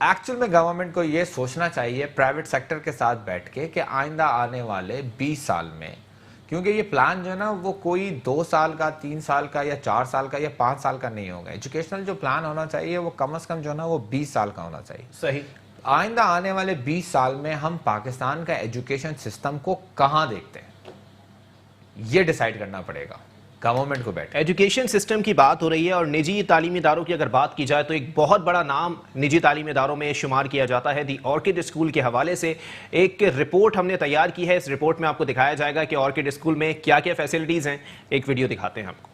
Actual میں government کو یہ سوچنا چاہیے پرائیویٹ سیکٹر کے ساتھ بیٹھ کے کہ آئندہ آنے والے 20 سال میں، کیونکہ یہ پلان جو ہے نا وہ کوئی 2 سال کا، 3 سال کا یا 4 سال کا یا 5 سال کا نہیں ہوگا. ایجوکیشنل جو پلان ہونا چاہیے وہ کم از کم جو ہے نا وہ 20 سال کا ہونا چاہیے. صحیح. آئندہ آنے والے 20 سال میں ہم پاکستان کا ایجوکیشن سسٹم کو کہاں دیکھتے ہیں، یہ ڈیسائیڈ کرنا پڑے گا گورنمنٹ کو بیٹھ. ایجوکیشن سسٹم کی بات ہو رہی ہے اور نجی تعلیمی اداروں کی اگر بات کی جائے تو ایک بہت بڑا نام نجی تعلیمی اداروں میں شمار کیا جاتا ہے دی آرکڈ اسکول کے حوالے سے. ایک رپورٹ ہم نے تیار کی ہے، اس رپورٹ میں آپ کو دکھایا جائے گا کہ آرکڈ اسکول میں کیا کیا فیسلٹیز ہیں. ایک ویڈیو دکھاتے ہیں آپ کو.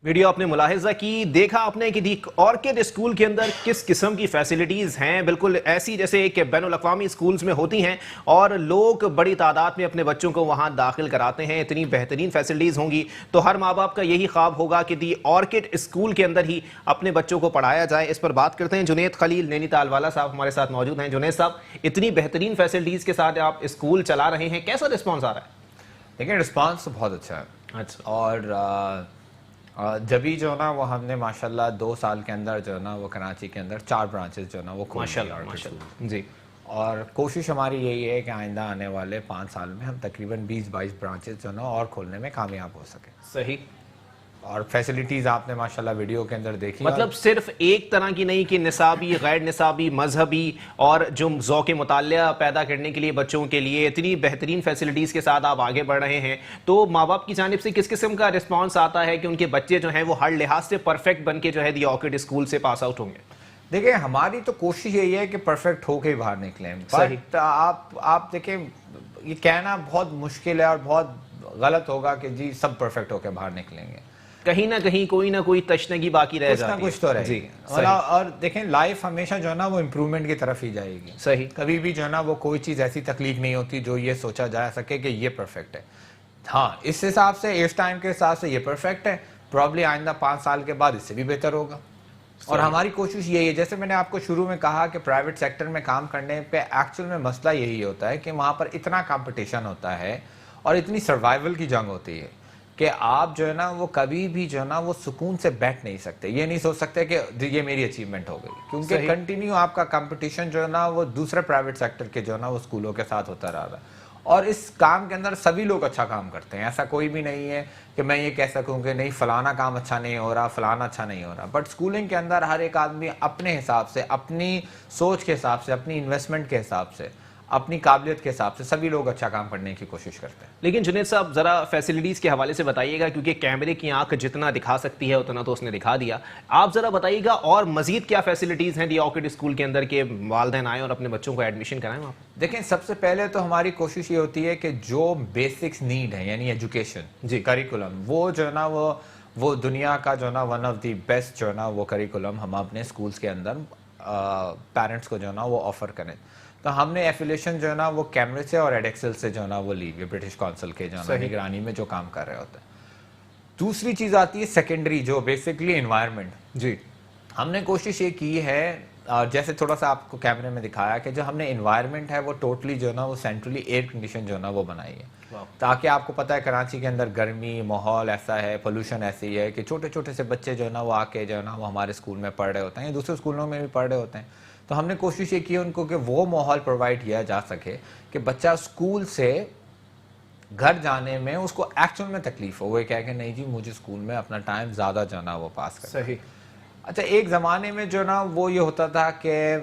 ویڈیو آپ نے ملاحظہ کی، دیکھا آپ نے کہ دی آرکڈ اسکول کے اندر کس قسم کی فیسلٹیز ہیں، بالکل ایسی جیسے کہ بین الاقوامی اسکولز میں ہوتی ہیں اور لوگ بڑی تعداد میں اپنے بچوں کو وہاں داخل کراتے ہیں. اتنی بہترین فیسلٹیز ہوں گی تو ہر ماں باپ کا یہی خواب ہوگا کہ دی آرکڈ اسکول کے اندر ہی اپنے بچوں کو پڑھایا جائے. اس پر بات کرتے ہیں. جنید خلیل نینی تال والا صاحب ہمارے ساتھ موجود ہیں. جنید صاحب، اتنی بہترین فیسلٹیز کے ساتھ آپ اسکول چلا رہے ہیں، کیسا رسپانس آ رہا ہے؟ دیکھیں رسپانس تو بہت اچھا ہے. اچھا. اور جبھی جو ہے نا وہ ہم نے ماشاءاللہ 2 سال کے اندر جو ہے نا وہ کراچی کے اندر 4 برانچز جو ہے نا وہ کھول ماشاءاللہ ماشاءاللہ. جی. اور کوشش ہماری یہی ہے کہ آئندہ آنے والے 5 سال میں ہم تقریباً 20-22 برانچز جو ہے نا اور کھولنے میں کامیاب ہو سکیں. صحیح. اور فیسلٹیز آپ نے ماشاءاللہ ویڈیو کے اندر دیکھی. مطلب صرف ایک طرح کی نہیں کہ نصابی، غیر نصابی، مذہبی اور جو ذوق مطالعہ پیدا کرنے کے لیے بچوں کے لیے اتنی بہترین فیسلٹیز کے ساتھ آپ آگے بڑھ رہے ہیں، تو ماں باپ کی جانب سے کس قسم کا رسپانس آتا ہے کہ ان کے بچے جو ہیں وہ ہر لحاظ سے پرفیکٹ بن کے جو ہے دی آرکڈ اسکول سے پاس آؤٹ ہوں گے؟ دیکھیں ہماری تو کوشش یہی ہے کہ پرفیکٹ ہو کے ہی باہر نکلیں. بٹ آپ دیکھیں یہ کہنا بہت مشکل ہے اور بہت غلط ہوگا کہ جی سب پرفیکٹ ہو کے باہر نکلیں گے. کہیں نہ کہیں کوئی نہ کوئی تشنگی باقی رہ جاتی ہے. کچھ تو رہے گی. اور دیکھیں لائف ہمیشہ جو ہے نا وہ امپروومنٹ کی طرف ہی جائے گی. صحیح. کبھی بھی جو ہے نا وہ کوئی چیز ایسی تخلیق نہیں ہوتی جو یہ سوچا جا سکے کہ یہ پرفیکٹ ہے. ہاں اس حساب سے اس ٹائم کے حساب سے یہ پرفیکٹ ہے، پرابلی آئندہ 5 سال کے بعد اس سے بھی بہتر ہوگا. اور ہماری کوشش یہی ہے، جیسے میں نے آپ کو شروع میں کہا کہ پرائیویٹ سیکٹر میں کام کرنے پہ ایکچوئل میں مسئلہ یہی ہوتا ہے کہ وہاں پر اتنا کمپٹیشن ہوتا ہے اور اتنی سروائیول کی جنگ ہوتی ہے کہ آپ جو ہے نا وہ کبھی بھی جو ہے نا وہ سکون سے بیٹھ نہیں سکتے. یہ نہیں سوچ سکتے کہ یہ میری اچیومنٹ ہو گئی، کیونکہ کنٹینیو آپ کا کمپٹیشن جو ہے نا وہ دوسرے پرائیویٹ سیکٹر کے جو ہے نا وہ اسکولوں کے ساتھ ہوتا رہا ہے. اور اس کام کے اندر سبھی لوگ اچھا کام کرتے ہیں. ایسا کوئی بھی نہیں ہے کہ میں یہ کہہ سکوں کہ نہیں فلانا کام اچھا نہیں ہو رہا، فلانا اچھا نہیں ہو رہا. بٹ اسکولنگ کے اندر ہر ایک آدمی اپنے حساب سے، اپنی سوچ کے حساب سے، اپنی انویسٹمنٹ کے حساب سے، اپنی قابلیت کے حساب سے سبھی لوگ اچھا کام کرنے کی کوشش کرتے ہیں. لیکن جنید صاحب ذرا فیسلٹیز کے حوالے سے بتائیے گا، کیونکہ کیمرے کی آنکھ جتنا دکھا سکتی ہے اتنا تو اس نے دکھا دیا. آپ ذرا بتائیے گا اور مزید کیا فیسلٹیز ہیں دی آرکڈ اسکول کے اندر کہ والدین آئیں اور اپنے بچوں کو ایڈمیشن کرائیں وہاں پہ؟ دیکھیں سب سے پہلے تو ہماری کوشش یہ ہوتی ہے کہ جو بیسکس نیڈ ہے یعنی ایجوکیشن کریکولم، وہ جو ہے نا وہ دنیا کا جو ہے نا ون آف دی بیسٹ جو ہے نا وہ کریکولم ہم اپنے اسکولس کے اندر پیرنٹس کو جو ہے نا وہ آفر کریں. تو ہم نے ایفیلیشن جو ہے نا وہ کیمرے سے اور ایڈیکسل سے جو ہے نا وہ لی ہوئی برٹش کونسل کے جو ہے نا نگرانی میں جو کام کر رہے ہوتے ہیں. دوسری چیز آتی ہے سیکنڈری جو بیسکلی انوائرمنٹ. جی ہم نے کوشش یہ کی ہے، جیسے تھوڑا سا آپ کو کیمرے میں دکھایا کہ جو ہم نے انوائرمنٹ ہے وہ ٹوٹلی جو ہے نا وہ سینٹرلی ایئر کنڈیشن جو ہے نا وہ بنائی ہے، تاکہ آپ کو پتہ ہے کراچی کے اندر گرمی ماحول ایسا ہے، پولوشن ایسی ہے کہ چھوٹے چھوٹے سے بچے جو ہے نا وہ آ کے جو ہے نا وہ ہمارے اسکول میں پڑھ رہے ہوتے ہیں یا دوسرے اسکولوں میں بھی پڑھ رہے ہوتے ہیں. تو ہم نے کوشش یہ کی ان کو کہ وہ ماحول پرووائڈ کیا جا سکے کہ بچہ اسکول سے گھر جانے میں اس کو ایکچوئل میں تکلیف ہو، وہ یہ کہہ کہ نہیں جی مجھے اسکول میں اپنا ٹائم زیادہ جو ہے نا وہ پاس کرنا. صحیح. اچھا ایک زمانے میں جو نا وہ یہ ہوتا تھا کہ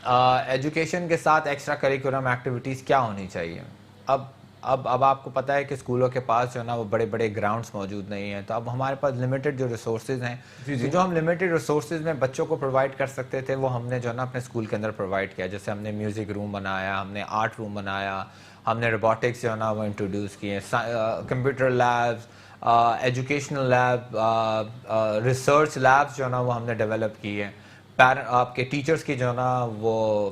ایجوکیشن کے ساتھ ایکسٹرا کریکولم ایکٹیویٹیز کیا ہونی چاہیے. اب آپ کو پتہ ہے کہ اسکولوں کے پاس جو ہے نا وہ بڑے بڑے گراؤنڈس موجود نہیں ہیں. تو اب ہمارے پاس لمیٹڈ جو ریسورسز ہیں، جو ہم لمیٹڈ ریسورسز میں بچوں کو پرووائڈ کر سکتے تھے وہ ہم نے جو ہے نا اپنے اسکول کے اندر پرووائڈ کیا. جیسے ہم نے میوزک روم بنایا، ہم نے آرٹ روم بنایا، ہم نے روبوٹکس جو ہے نا وہ انٹروڈیوس کیے، computer labs, educational lab, research labs جو ہے نا وہ ہم نے ڈیولپ کی ہے. آپ کے ٹیچرز کی جو ہے نا وہ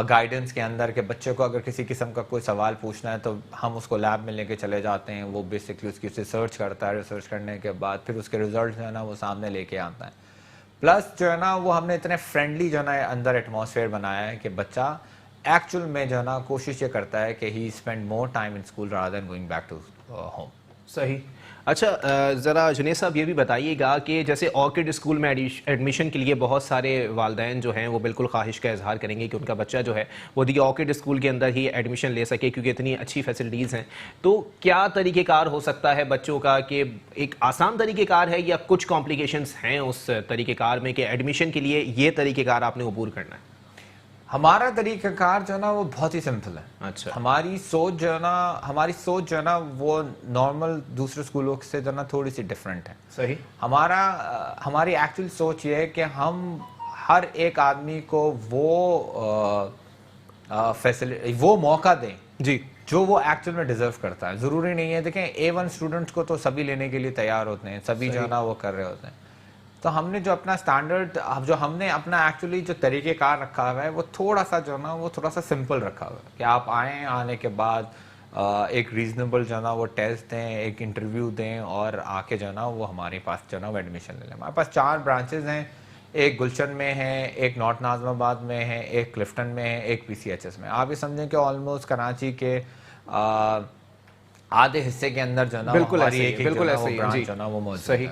گائیڈنس کے اندر کہ بچے کو اگر کسی قسم کا کوئی سوال پوچھنا ہے تو ہم اس کو لیب میں لے کے چلے جاتے ہیں، وہ بیسکلی اس کی ریسرچ کرتا ہے، ریسرچ کرنے کے بعد پھر اس کے ریزلٹ جو ہے نا وہ سامنے لے کے آتا ہے. پلس جو ہے نا وہ ہم نے اتنے فرینڈلی جو ہے نا اندر ایٹماسفیئر بنایا ہے کہ بچہ ایکچوئل میں جو ہے نا کوشش یہ کرتا ہے کہ he spend more time in school rather than going back to home. صحیح. اچھا ذرا جنید صاحب یہ بھی بتائیے گا کہ جیسے آرکڈ اسکول میں ایڈمیشن کے لیے بہت سارے والدین جو ہیں وہ بالکل خواہش کا اظہار کریں گے کہ ان کا بچہ جو ہے وہ دی آرکڈ اسکول کے اندر ہی ایڈمیشن لے سکے کیونکہ اتنی اچھی فیسلٹیز ہیں. تو کیا طریقہ کار ہو سکتا ہے بچوں کا کہ ایک آسان طریقہ کار ہے یا کچھ کمپلیکیشنس ہیں اس طریقہ کار میں کہ ایڈمیشن کے لیے یہ طریقہ کار آپ نے عبور کرنا ہے؟ ہمارا طریقہ کار جو ہے نا وہ بہت ہی سمپل ہے. اچھا. ہماری سوچ جو ہے نا وہ نارمل دوسرے اسکولوں سے جو ہے نا تھوڑی سی ڈفرینٹ ہے. صحیح. ہماری ایکچوئل سوچ یہ ہے کہ ہم ہر ایک آدمی کو وہ موقع دیں جی جو وہ ایکچوئل میں ڈیزرو کرتا ہے. ضروری نہیں ہے، دیکھیں A1 اسٹوڈنٹس کو تو سبھی لینے کے لیے تیار ہوتے ہیں، سبھی جو ہے نا وہ کر رہے ہوتے ہیں. تو ہم نے جو اپنا اسٹینڈرڈ، جو ہم نے اپنا ایکچولی جو طریقہ کار رکھا ہوا ہے وہ تھوڑا سا جو ہے نا وہ تھوڑا سا سمپل رکھا ہوا ہے کہ آپ آئیں، آنے کے بعد ایک ریزنیبل جو ہے نا وہ ٹیسٹ دیں، ایک انٹرویو دیں اور آ کے جو ہے نا وہ ہمارے پاس جو ہے نا وہ ایڈمیشن لے لیں. ہمارے پاس 4 برانچز ہیں، ایک گلشن میں ہے، ایک نارتھ ناظم آباد میں ہے، ایک کلفٹن میں ہے، ایک PCHS میں. آپ یہ سمجھیں کہ آلموسٹ کراچی کے آدھے حصے کے اندر جو ہے نا بالکل ہماری ایک ایسے ہی برانچ جو ہے نا وہ موجود ہے.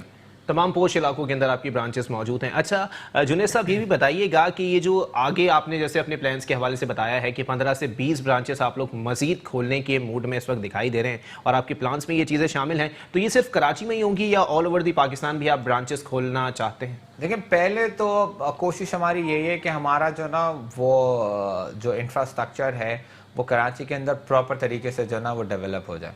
تمام پوش علاقوں کے اندر آپ کی برانچز موجود ہیں. اچھا جنید صاحب یہ بھی بتائیے گا کہ یہ جو آگے آپ نے جیسے اپنے پلانس کے حوالے سے بتایا ہے کہ 15 سے 20 برانچز آپ لوگ مزید کھولنے کے موڈ میں اس وقت دکھائی دے رہے ہیں اور آپ کے پلانس میں یہ چیزیں شامل ہیں، تو یہ صرف کراچی میں ہی ہوں گی یا آل اوور دی پاکستان بھی آپ برانچز کھولنا چاہتے ہیں؟ دیکھیں پہلے تو کوشش ہماری یہی ہے کہ ہمارا جو نا وہ جو انفراسٹرکچر ہے وہ کراچی کے اندر پراپر طریقے سے جو نا وہ ڈیولپ ہو جائے.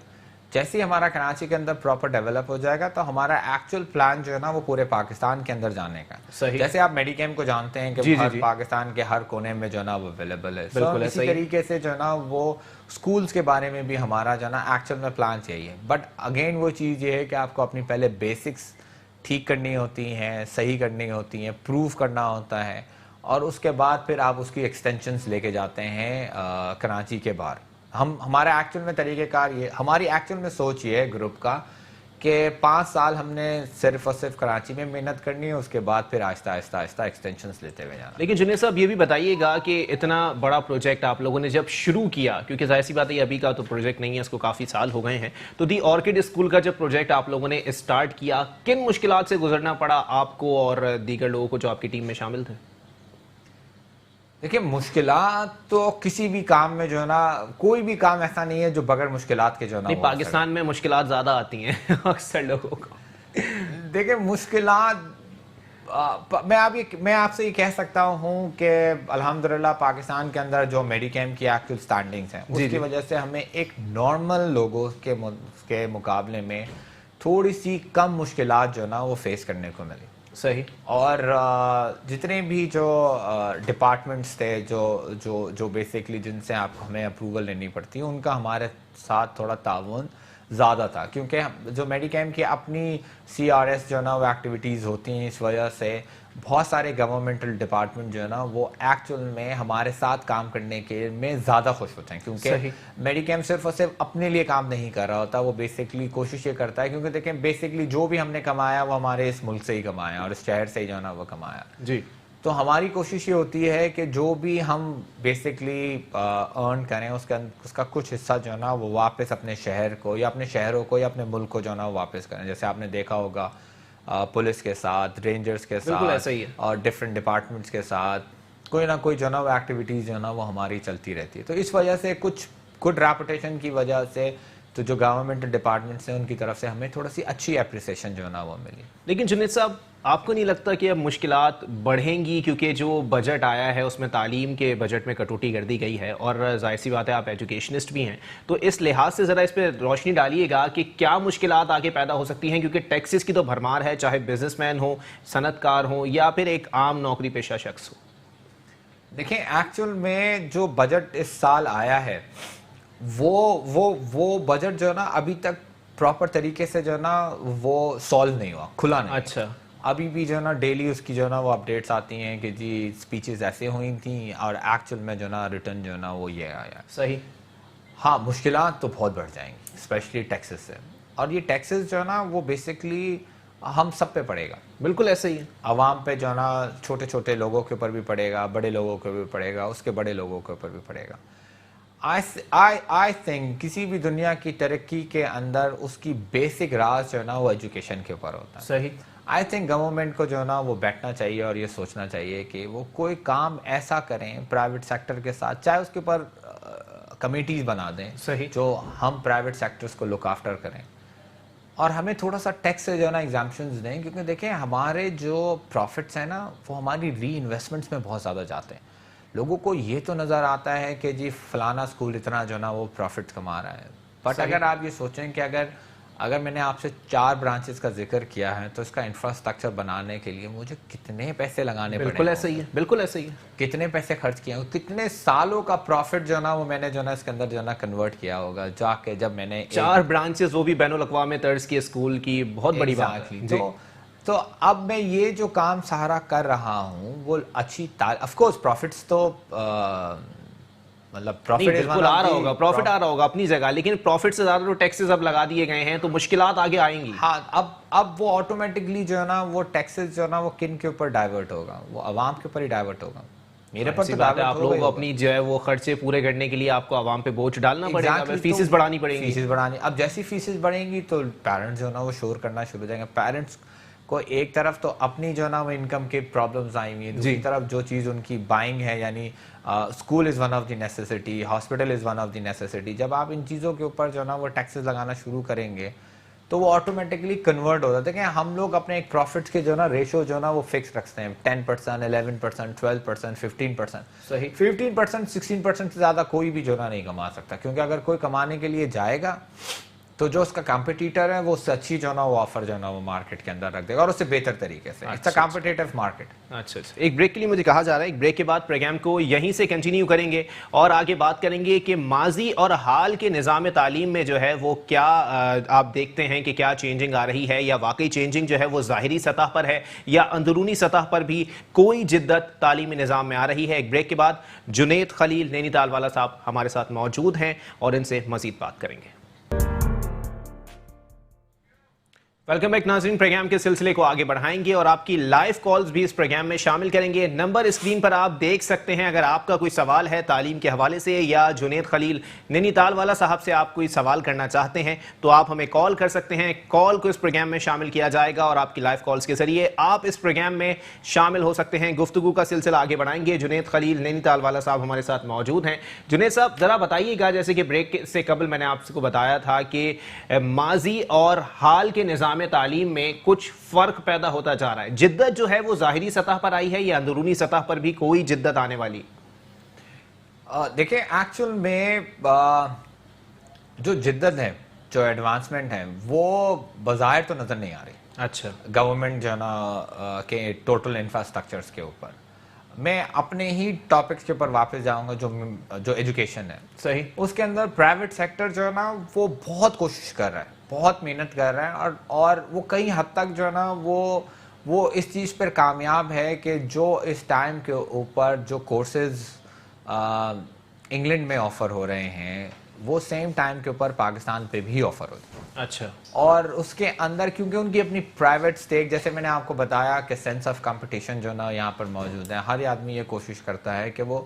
جیسے ہی ہمارا کراچی کے اندر پراپر ڈیولپ ہو جائے گا تو ہمارا ایکچوئل پلان جو ہے نا وہ پورے پاکستان کے اندر جانے کا. جیسے آپ میڈی کیمپ کو جانتے ہیں کہ ہر پاکستان کے ہر کونے میں جو ہے نا وہ اویلیبل ہے. اسی طریقے سے جو ہے نا وہ اسکولس کے بارے میں بھی ہمارا جو ہے نا ایکچوئل میں پلان چاہیے. بٹ اگین وہ چیز یہ ہے کہ آپ کو اپنی پہلے بیسکس ٹھیک کرنی ہوتی ہیں، صحیح کرنی ہوتی ہیں، پروف کرنا ہوتا ہے، اور اس کے بعد پھر آپ اس کی ایکسٹینشنز لے کے جاتے ہیں کراچی کے باہر. ہمارا ایکچوئل میں طریقہ کار یہ، ہماری ایکچوئل میں سوچ یہ ہے گروپ کا کہ 5 سال ہم نے صرف اور صرف کراچی میں محنت کرنی ہے، اس کے بعد پھر آہستہ آہستہ ایکسٹینشنز لیتے ہوئے جانا. لیکن جنید صاحب یہ بھی بتائیے گا کہ اتنا بڑا پروجیکٹ آپ لوگوں نے جب شروع کیا، کیونکہ ظاہر سی بات ہے یہ ابھی کا تو پروجیکٹ نہیں ہے، اس کو کافی سال ہو گئے ہیں، تو دی آرکڈ اسکول کا جب پروجیکٹ آپ لوگوں نے اسٹارٹ کیا کن مشکلات سے گزرنا پڑا آپ کو اور دیگر لوگوں کو جو آپ کی ٹیم میں شامل تھے؟ دیکھیں مشکلات تو کسی بھی کام میں جو ہے نا کوئی بھی کام ایسا نہیں ہے جو بغیر مشکلات کے جو ہے نا پاکستان میں مشکلات زیادہ آتی ہیں اکثر لوگوں کو. دیکھیں مشکلات میں آپ سے یہ کہہ سکتا ہوں کہ الحمدللہ پاکستان کے اندر جو میڈی کیمپ کی ایکچوئل اسٹینڈنگس ہیں اس کی وجہ سے ہمیں ایک نارمل لوگوں کے مقابلے میں تھوڑی سی کم مشکلات جو ہے نا وہ فیس کرنے کو ملی. صحیح. اور جتنے بھی جو ڈپارٹمنٹس تھے جو بیسکلی جن سے ہمیں اپروول لینی پڑتی ان کا ہمارے ساتھ تھوڑا تعاون زیادہ تھا، کیونکہ جو میڈی کیمپ کی اپنی CRS جو ہے نا وہ ایکٹیویٹیز ہوتی ہیں، اس وجہ سے بہت سارے گورنمنٹل ڈپارٹمنٹ جو ہے نا وہ ایکچوئل میں ہمارے ساتھ کام کرنے کے میں زیادہ خوش ہوتے ہیں، کیونکہ میڈی کیمپ صرف اور صرف اپنے لیے کام نہیں کر رہا ہوتا، وہ بیسکلی کوشش یہ کرتا ہے، کیونکہ دیکھیں بیسکلی جو بھی ہم نے کمایا وہ ہمارے اس ملک سے ہی کمایا اور اس شہر سے ہی جو ہے نا وہ کمایا. جی. تو ہماری کوشش یہ ہوتی ہے کہ جو بھی ہم بیسکلی ارن کریں اس کا کچھ حصہ جو ہے نا وہ واپس اپنے شہر کو یا اپنے شہروں کو یا اپنے ملک کو جو ہے نا واپس کریں. جیسے آپ نے دیکھا ہوگا پولیس کے ساتھ، رینجرز کے ساتھ اور ڈفرینٹ ڈپارٹمنٹس کے ساتھ کوئی نہ کوئی جو ہے نا وہ ایکٹیویٹیز جو ہے نا وہ ہماری چلتی رہتی ہے. تو اس وجہ سے کچھ گڈ ریپوٹیشن کی وجہ سے تو جو گورنمنٹ ڈپارٹمنٹس ہیں ان کی طرف سے ہمیں تھوڑا سی اچھی اپریسیشن جو ہے نا وہ ملی. لیکن جنید صاحب آپ کو نہیں لگتا کہ اب مشکلات بڑھیں گی کیونکہ جو بجٹ آیا ہے اس میں تعلیم کے بجٹ میں کٹوتی کر دی گئی ہے، اور ظاہر سی بات ہے آپ ایجوکیشنسٹ بھی ہیں، تو اس لحاظ سے ذرا اس پہ روشنی ڈالیے گا کہ کیا مشکلات آگے پیدا ہو سکتی ہیں، کیونکہ ٹیکسز کی تو بھرمار ہے، چاہے بزنس مین ہو، صنعت کار ہو یا پھر ایک عام نوکری پیشہ شخص ہو. دیکھیں ایکچوئل میں جو بجٹ اس سال آیا ہے وہ بجٹ جو ہے نا ابھی تک پراپر طریقے سے جو ہے نا وہ سالو نہیں ہوا، کھلا نہیں. اچھا. ابھی بھی جو ہے نا ڈیلی اس کی جو ہے نا وہ اپڈیٹس آتی ہیں کہ جی اسپیچز ایسے ہوئی تھیں اور ایکچوئل میں جو ہے نا ریٹرن جو ہے نا وہ یہ آیا. صحیح. ہاں مشکلات تو بہت بڑھ جائیں گی اسپیشلی ٹیکسز سے، اور یہ ٹیکسز جو ہے نا وہ بیسکلی ہم سب پہ پڑے گا. بالکل ایسا ہی ہے. عوام پہ جو ہے نا چھوٹے چھوٹے لوگوں کے اوپر بھی پڑے گا, بڑے لوگوں کے اوپر بھی پڑے گا, اس کے بڑے لوگوں کے اوپر بھی پڑے گا. I think کسی بھی دنیا کی ترقی کے اندر اس کی بیسک راز جو ہے نا وہ ایجوکیشن کے اوپر ہوتا ہے. صحیح. آئی تھنک گورنمنٹ کو جو ہے نا وہ بیٹھنا چاہیے اور یہ سوچنا چاہیے کہ وہ کوئی کام ایسا کریں پرائیویٹ سیکٹر کے ساتھ, چاہے اس کے اوپر کمیٹیز بنا دیں صحیح. جو ہم پرائیویٹ سیکٹرز کو لک آفٹر کریں, اور ہمیں تھوڑا سا ٹیکس سے جو ہے نا ایگزامپشنز دیں, کیونکہ دیکھیں ہمارے جو پروفٹس ہیں نا وہ ہماری ری انویسٹمنٹس میں بہت زیادہ جاتے ہیں. لوگوں کو یہ تو نظر آتا ہے کہ جی فلانا اسکول اتنا جو ہے نا وہ پروفٹ کما رہا ہے, بٹ اگر آپ یہ سوچیں کہ اگر میں نے آپ سے 4 برانچز کا ذکر کیا ہے تو اس کا انفراسٹرکچر بنانے کے لیے مجھے کتنے پیسے لگانے پڑیں. بالکل ایسا ہی ہے, بالکل ایسا ہی ہے. کتنے پیسے خرچ کیے, کتنے سالوں کا پروفٹ جو ہے نا وہ میں نے جو ہے نا اس کے اندر جو ہے نا کنورٹ کیا ہوگا جا کے, جب میں نے 4 برانچز وہ بھی بین الاقوامی طرز کی اسکول کی, بہت بڑی بات ہے. تو اب میں یہ جو کام سارا کر رہا ہوں وہ اچھی آف کورس پروفٹس تو مطلب بالکل آ رہا ہوگا, پروفٹ آ رہا ہوگا اپنی جگہ, لیکن پروفٹ سے زیادہ تو ٹیکسز اب لگا دیے گئے ہیں تو مشکلات آگے آئیں گی. ہاں, اب وہ آٹومیٹکلی جو ہے نا وہ ٹیکسز جو ہے نا وہ کن کے اوپر ڈائیورٹ ہوگا, وہ عوام کے اوپر ہی ڈائیورٹ ہوگا. میرے پر تو آپ لوگوں کو اپنی جو ہے وہ خرچے پورے کرنے کے لیے آپ کو عوام پہ بوجھ ڈالنا پڑے گا, فیسز بڑھانی پڑیں گی. فیسز بڑھانی, اب جیسی فیسز بڑھیں گی تو پیرنٹس جو ہے نا وہ شور کرنا شروع ہو جائیں گے. پیرنٹس کو ایک طرف تو اپنی جو ہے نا وہ انکم کے پرابلمز آئی ہوئی ہیں, دوسری طرف جو چیز ان کی بائنگ ہے, یعنی school is one of the necessity, hospital is one of the necessity. جب آپ ان چیزوں کے اوپر جو ہے نا وہ ٹیکسز لگانا شروع کریں گے تو وہ آٹومیٹکلی کنورٹ ہو جاتا ہے. کہ ہم لوگ اپنے ایک پروفٹس کے جو ہے نا ریشو جو ہے نا وہ فکس رکھتے ہیں 10%, 11%, 12%, 15%. صحیح. 15%, 16% سے زیادہ کوئی بھی جو ہے نا نہیں کما سکتا, کیونکہ اگر کوئی کمانے کے لیے جائے گا تو جو اس کا کمپٹیٹر ہے وہ اس سے اچھی جو ہے نا وہ آفر جو ہے نا وہ مارکیٹ کے اندر رکھ دے گا, اور اس سے بہتر طریقے سے. It's a competitive market. اچھا, ایک بریک کے لیے مجھے کہا جا رہا ہے, ایک بریک کے بعد پروگرام کو یہیں سے کنٹینیو کریں گے اور آگے بات کریں گے کہ ماضی اور حال کے نظام تعلیم میں جو ہے وہ کیا آپ دیکھتے ہیں کہ کیا چینجنگ آ رہی ہے, یا واقعی چینجنگ جو ہے وہ ظاہری سطح پر ہے یا اندرونی سطح پر بھی کوئی جدت تعلیمی نظام میں آ رہی ہے. ایک بریک کے بعد جنید خلیل نینی تال والا صاحب ہمارے ساتھ موجود ہیں اور ان سے مزید بات کریں گے. ویلکم بیک ناظرین, پروگرام کے سلسلے کو آگے بڑھائیں گے اور آپ کی لائیو کالز بھی اس پروگرام میں شامل کریں گے. نمبر اسکرین پر آپ دیکھ سکتے ہیں, اگر آپ کا کوئی سوال ہے تعلیم کے حوالے سے یا جنید خلیل نینی تال والا صاحب سے آپ کوئی سوال کرنا چاہتے ہیں تو آپ ہمیں کال کر سکتے ہیں. کال کو اس پروگرام میں شامل کیا جائے گا اور آپ کی لائیو کالز کے ذریعے آپ اس پروگرام میں شامل ہو سکتے ہیں. گفتگو کا سلسلہ آگے بڑھائیں گے. جنید خلیل نینی تال والا صاحب ہمارے ساتھ موجود ہیں. جنید صاحب ذرا بتائیے گا, جیسے کہ بریک سے قبل میں نے آپ کو بتایا تھا کہ ماضی اور حال کے نظام تعلیم میں کچھ فرق پیدا ہوتا جا رہا ہے, جدت جو ہے وہ ظاہری سطح پر آئی ہے یا اندرونی سطح پر بھی کوئی جدت آنے والی؟ دیکھیں ایکچوئل میں جو جدت ہے, جو ایڈوانسمنٹ ہے, وہ بظاہر تو نظر نہیں آ رہی. اچھا, گورنمنٹ جو ہے نا کے ٹوٹل انفراسٹرکچرز کے اوپر. میں اپنے ہی ٹاپکس کے اوپر واپس جاؤں گا جو ایجوکیشن ہے. صحیح. اس کے اندر پرائیویٹ سیکٹر جو ہے نا وہ بہت کوشش کر رہا ہے, بہت محنت کر رہے ہیں, اور وہ کئی حد تک جو ہے نا وہ اس چیز پر کامیاب ہے کہ جو اس ٹائم کے اوپر جو کورسز انگلینڈ میں آفر ہو رہے ہیں وہ سیم ٹائم کے اوپر پاکستان پہ بھی آفر ہوتے ہیں. اچھا. اور اس کے اندر کیونکہ ان کی اپنی پرائیویٹ سٹیک, جیسے میں نے آپ کو بتایا کہ سینس آف کمپٹیشن جو ہے نا یہاں پر موجود ہے. ہر آدمی یہ کوشش کرتا ہے کہ وہ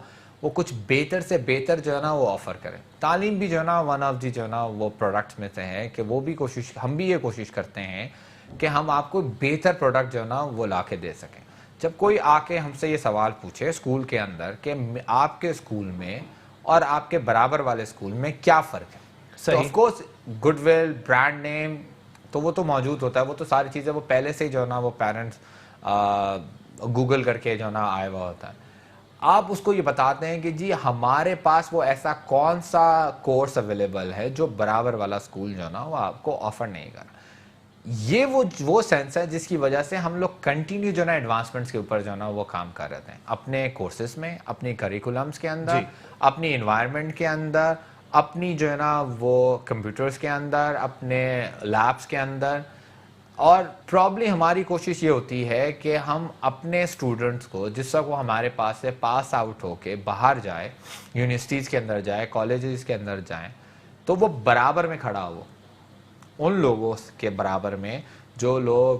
کچھ بہتر سے بہتر جو ہے نا وہ آفر کرے. تعلیم بھی جو ہے نا ون آف دی جو ہے نا وہ پروڈکٹس میں سے ہے کہ وہ بھی ہم بھی یہ کوشش کرتے ہیں کہ ہم آپ کو بہتر پروڈکٹ جو ہے نا وہ لا کے دے سکیں. جب کوئی آ کے ہم سے یہ سوال پوچھے اسکول کے اندر کہ آپ کے اسکول میں اور آپ کے برابر والے اسکول میں کیا فرق ہے, تو of course good will, brand name تو وہ تو موجود ہوتا ہے, وہ تو ساری چیزیں وہ پہلے سے جو ہے نا وہ پیرنٹس گوگل کر کے جو ہے نا آیا ہوا ہوتا ہے. آپ اس کو یہ بتاتے ہیں کہ جی ہمارے پاس وہ ایسا کون سا کورس اویلیبل ہے جو برابر والا اسکول جو ہے نا وہ آپ کو آفر نہیں کر رہا. یہ وہ سینس ہے جس کی وجہ سے ہم لوگ کنٹینیو جو ہے نا ایڈوانسمنٹس کے اوپر جو ہے نا وہ کام کر رہے ہیں, اپنے کورسز میں, اپنی کریکولمس کے اندر, اپنی انوائرمنٹ کے اندر, اپنی جو ہے نا وہ کمپیوٹرز کے اندر, اپنے لیبس کے اندر. اور پرابلی ہماری کوشش یہ ہوتی ہے کہ ہم اپنے اسٹوڈنٹس کو جس وقت وہ ہمارے پاس سے پاس آؤٹ ہو کے باہر جائے, یونیورسٹیز کے اندر جائے, کالجز کے اندر جائیں, تو وہ برابر میں کھڑا ہو ان لوگوں کے برابر میں جو لوگ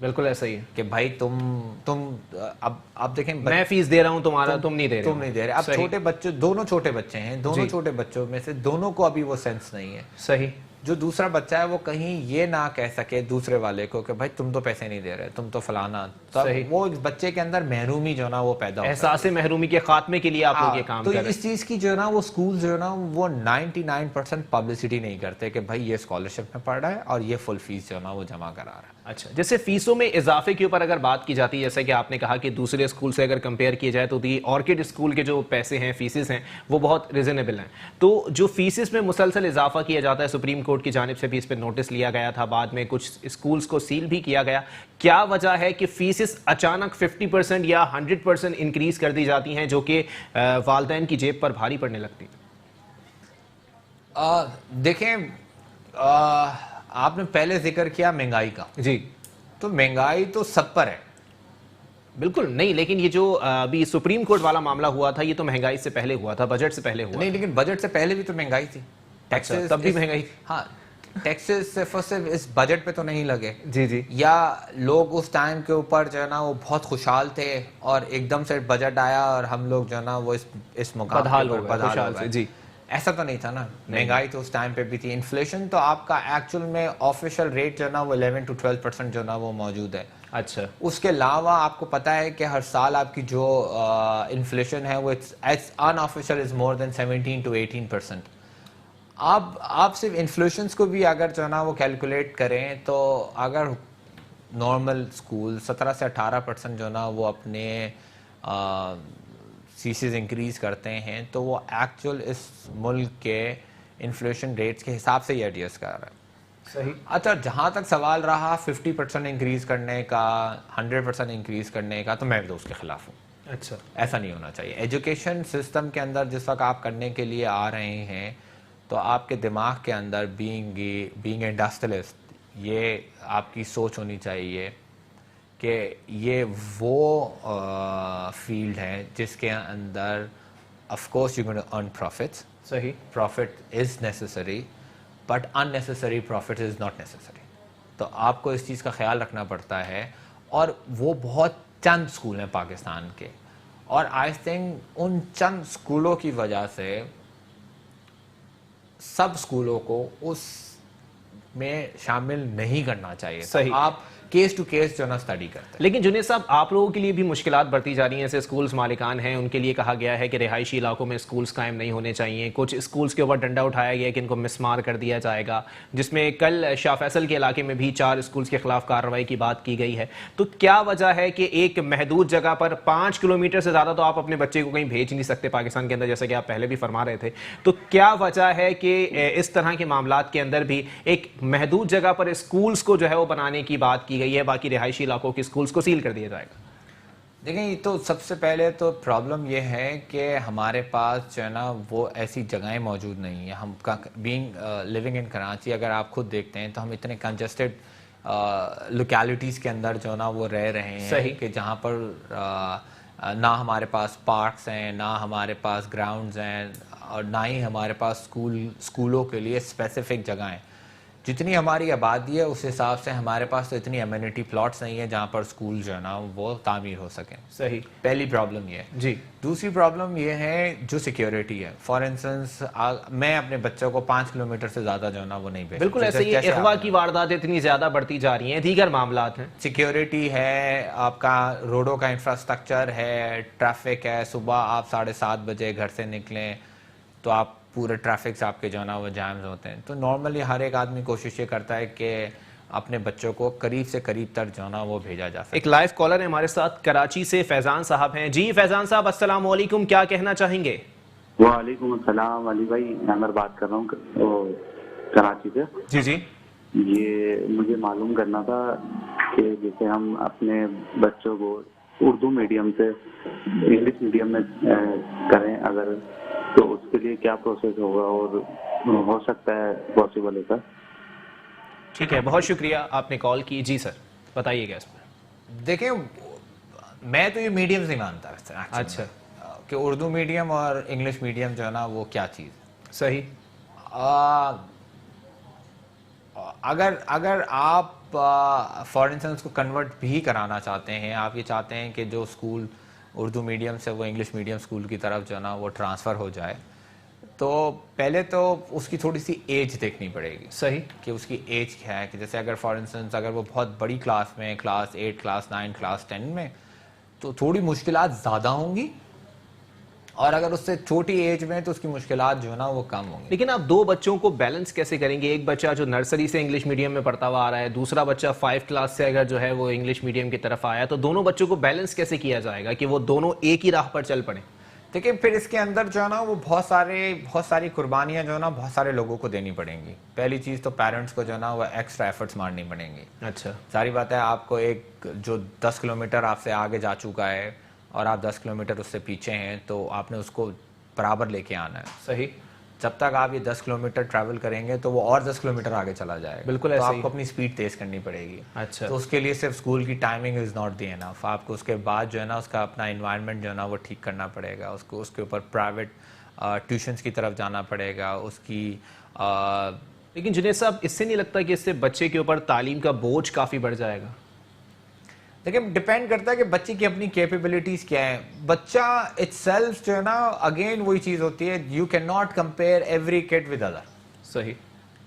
بالکل ایسا ہی ہے کہ بھائی تم اب دیکھیں میں فیس دے رہا ہوں تمہارا تم نہیں دے رہے اب چھوٹے بچے دونوں چھوٹے بچے ہیں دونوں چھوٹے بچوں میں سے دونوں کو ابھی وہ سینس نہیں ہے صحیح جو دوسرا بچہ ہے وہ کہیں یہ نہ کہہ سکے دوسرے والے کو کہ بھائی تم تو پیسے نہیں دے رہے تم تو فلانا وہ بچے کے اندر محرومی جو نا وہ پیدا ہوتا ہے احساس محرومی کے خاتمے کے لیے آپ لوگ یہ کام تو کر رہے ہیں اس چیز کی جو ہے نا وہ اسکول جو ہے نا وہ 99% پبلسٹی نہیں کرتے کہ بھائی یہ اسکالرشپ میں پڑھ رہا ہے اور یہ فل فیس جو ہے نا وہ جمع کرا رہا ہے. اچھا جیسے فیسوں میں اضافے کے اوپر اگر بات کی جاتی ہے جیسے کہ آپ نے کہا کہ دوسرے اسکول سے اگر کمپیئر کیا جائے تو دی آرکڈ اسکول کے جو پیسے ہیں فیسز ہیں وہ بہت ریزنیبل ہیں, تو جو فیسز میں مسلسل اضافہ کیا جاتا ہے سپریم کورٹ کی جانب سے بھی اس پہ نوٹس لیا گیا تھا, بعد میں کچھ اسکولز کو سیل بھی کیا گیا, کیا وجہ ہے کہ فیسز اچانک 50% یا 100% انکریز کر دی جاتی ہیں جو کہ والدین کی جیب پر بھاری پڑنے لگتی ہیں؟ دیکھیں آپ نے پہلے ذکر کیا مہنگائی کا, جی تو مہنگائی تو سب پر ہے بالکل نہیں, لیکن یہ جو ابھی سپریم کورٹ والا معاملہ ہوا تھا یہ تو مہنگائی سے پہلے ہوا تھا, بجٹ سے پہلے ہوا نہیں, لیکن بجٹ سے پہلے بھی تو مہنگائی تھی, ٹیکسز تب بھی مہنگائی, ہاں ٹیکسز صرف اور صرف اس بجٹ پہ تو نہیں لگے جی جی, یا لوگ اس ٹائم کے اوپر جو ہے نا وہ بہت خوشحال تھے اور ایک دم سے بجٹ آیا اور ہم لوگ جو ہے نا وہ اس مقام بدحال ہو گئے, جی ایسا تو نہیں تھا نا, مہنگائی تو اس ٹائم پہ بھی تھی, انفلیشن تو آپ کا ایکچوئل میں آفیشیل ریٹ جو ہے نا وہ 11 to 12% جو ہے نا وہ موجود ہے. اچھا اس کے علاوہ آپ کو پتا ہے کہ ہر سال آپ کی جو انفلیشن ہے وہ ان official is more then 17 to 18%. آپ صرف انفلیشنس کو بھی اگر جو ہے نا وہ کیلکولیٹ کریں تو اگر نارمل اسکول 17 سے 18% جو ہے نا وہ اپنے فیسز انکریز کرتے ہیں تو وہ ایکچوئل اس ملک کے انفلیشن ریٹس کے حساب سے یہ ایڈجسٹ کر رہا ہے. صحیح. اچھا جہاں تک سوال رہا 50% انکریز کرنے کا 100% انکریز کرنے کا, تو میں تو اس کے خلاف ہوں. اچھا ایسا نہیں ہونا چاہیے. ایجوکیشن سسٹم کے اندر جس وقت آپ کرنے کے لیے آ رہے ہیں تو آپ کے دماغ کے اندر بینگ انڈسٹریلسٹ یہ آپ کی سوچ ہونی چاہیے کہ یہ وہ فیلڈ ہے جس کے اندر of course you going to earn profits. صحیح. Profit is necessary but unnecessary profit is not necessary. تو آپ کو اس چیز کا خیال رکھنا پڑتا ہے, اور وہ بہت چند اسکول ہیں پاکستان کے, اور آئی تھنک ان چند اسکولوں کی وجہ سے سب اسکولوں کو اس میں شامل نہیں کرنا چاہیے. صحیح. آپ کیس ٹو کیس جو نا اسٹڈی کرتے ہیں. لیکن جنید صاحب آپ لوگوں کے لیے بھی مشکلات بڑھتی جا رہی ہیں, ایسے اسکولز مالکان ہیں ان کے لیے کہا گیا ہے کہ رہائشی علاقوں میں اسکولز قائم نہیں ہونے چاہیے, کچھ اسکولز کے اوپر ڈنڈا اٹھایا گیا ہے کہ ان کو مسمار کر دیا جائے گا, جس میں کل شاہ فیصل کے علاقے میں بھی 4 اسکولز کے خلاف کارروائی کی بات کی گئی ہے. تو کیا وجہ ہے کہ ایک محدود جگہ پر 5 کلومیٹر سے زیادہ تو آپ اپنے بچے کو کہیں بھیج نہیں سکتے پاکستان کے اندر, جیسا کہ آپ پہلے بھی فرما رہے تھے, تو کیا وجہ ہے کہ اس طرح کے معاملات کے اندر بھی ایک محدود جگہ پر اسکولز کو جو ہے وہ بنانے کی بات کی گئی ہے, باقی رہائشی علاقوں کے اسکولز کو سیل کر دیا جائے گا؟ دیکھیں یہ تو سب سے پہلے تو پرابلم یہ ہے کہ ہمارے پاس جو ہے نا وہ ایسی جگہیں موجود نہیں ہیں. ہم بینگ لیونگ ان کراچی اگر آپ خود دیکھتے ہیں تو ہم اتنے کنجسٹڈ لوکیلٹیز کے اندر جو ہے نا وہ رہ رہے ہیں. صحیح. کہ جہاں پر نہ ہمارے پاس پارکس ہیں, نہ ہمارے پاس گراؤنڈز ہیں, اور نہ ہی ہمارے پاس اسکولوں کے لیے اسپیسیفک جگہیں. جتنی ہماری آبادی ہے اس حساب سے ہمارے پاس تو اتنی امیونٹی پلاٹس نہیں ہیں جہاں پر اسکول جو ہے نا وہ تعمیر ہو سکیں. صحیح. پہلی پرابلم یہ ہے. جی. دوسری پرابلم یہ ہے جو سیکیورٹی ہے. فار انسٹنس میں اپنے بچوں کو 5 کلومیٹر سے زیادہ جو ہے نا وہ نہیں بھیج. بالکل ایسے ہی اغوا کی وارداتیں اتنی زیادہ بڑھتی جا رہی ہیں, دیگر معاملات ہیں. سیکیورٹی ہے, آپ کا روڈوں کا انفراسٹرکچر ہے, ٹریفک ہے. صبح آپ 7:30 بجے گھر سے نکلیں تو آپ پورے ٹریفک سے آپ کے جو ہے نا وہ جیمز ہوتے ہیں. تو نارملی ہر ایک آدمی کوشش یہ کرتا ہے کہ اپنے بچوں کو قریب سے قریب تک جو ہے نا وہ بھیجا جا سکے. ایک لائیو کالر ہے ہمارے ساتھ کراچی سے, فیضان صاحب ہیں. جی فیضان صاحب السلام علیکم, کیا کہنا چاہیں گے؟ وعلیکم السلام. علی بھائی عامر بات کر رہا ہوں کراچی سے. جی جی. یہ مجھے معلوم کرنا تھا کہ جیسے ہم اپنے بچوں کو اردو میڈیم سے انگلش میڈیم میں کریں اگر, تو اس کے لیے کیا پروسیس ہوگا اور ہو سکتا ہے پاسبل ہے سر؟ ٹھیک ہے, بہت شکریہ آپ نے کال کی. جی سر بتائیے گا اس پر. دیکھیں میں تو یہ میڈیمز نہیں مانتا. اچھا. کہ اردو میڈیم اور انگلش میڈیم جو ہے نا وہ کیا چیز. صحیح. اگر آپ فار انسٹنس کو کنورٹ بھی کرانا چاہتے ہیں, آپ یہ چاہتے ہیں کہ جو اسکول اردو میڈیم سے وہ انگلش میڈیم اسکول کی طرف جو ہے نا وہ ٹرانسفر ہو جائے, تو پہلے تو اس کی تھوڑی سی ایج دیکھنی پڑے گی. صحیح. کہ اس کی ایج کیا ہے, کہ جیسے اگر فار انسٹنس اگر وہ بہت بڑی کلاس میں, کلاس 8, کلاس 9, کلاس 10 میں, تو تھوڑی مشکلات زیادہ ہوں گی, اور اگر اس سے چھوٹی ایج میں تو اس کی مشکلات جو ہے نا وہ کم ہوں گی. لیکن آپ دو بچوں کو بیلنس کیسے کریں گے؟ ایک بچہ جو نرسری سے انگلش میڈیم میں پڑھتا ہوا آ رہا ہے, دوسرا بچہ 5 کلاس سے اگر جو ہے وہ انگلش میڈیم کی طرف آیا, تو دونوں بچوں کو بیلنس کیسے کیا جائے گا کہ وہ دونوں ایک ہی راہ پر چل پڑیں؟ دیکھیں پھر اس کے اندر جو ہے نا وہ بہت ساری قربانیاں جو ہے نا بہت سارے لوگوں کو دینی پڑیں گی. پہلی چیز تو پیرنٹس کو جو ہے نا وہ ایکسٹرا ایفرٹس مارنی پڑیں گی. اچھا. ساری بات ہے, آپ کو ایک جو 10 کلومیٹر آپ سے آگے جا چکا ہے اور آپ 10 کلومیٹر اس سے پیچھے ہیں, تو آپ نے اس کو برابر لے کے آنا ہے. صحیح. جب تک آپ یہ 10 کلومیٹر ٹریول کریں گے تو وہ اور 10 کلومیٹر آگے چلا جائے گا. بالکل تو ایسے آپ ہی. کو اپنی سپیڈ تیز کرنی پڑے گی. اچھا. تو اس کے لیے صرف اسکول کی ٹائمنگ از ناٹ دی انف. آپ کو اس کے بعد جو ہے نا اس کا اپنا انوائرمنٹ جو ہے نا وہ ٹھیک کرنا پڑے گا. اس کے اوپر پرائیویٹ ٹیوشنس کی طرف جانا پڑے گا. اس کی لیکن جنید صاحب, اس سے نہیں لگتا کہ اس سے بچے کے اوپر تعلیم کا بوجھ کافی بڑھ جائے گا؟ لیکن ڈپینڈ کرتا ہے کہ بچے کی اپنی کیپیبلٹیز کیا ہیں. بچہ اٹ سیلف جو ہے نا اگین وہی چیز ہوتی ہے, you can not compare every could with other. صحیح.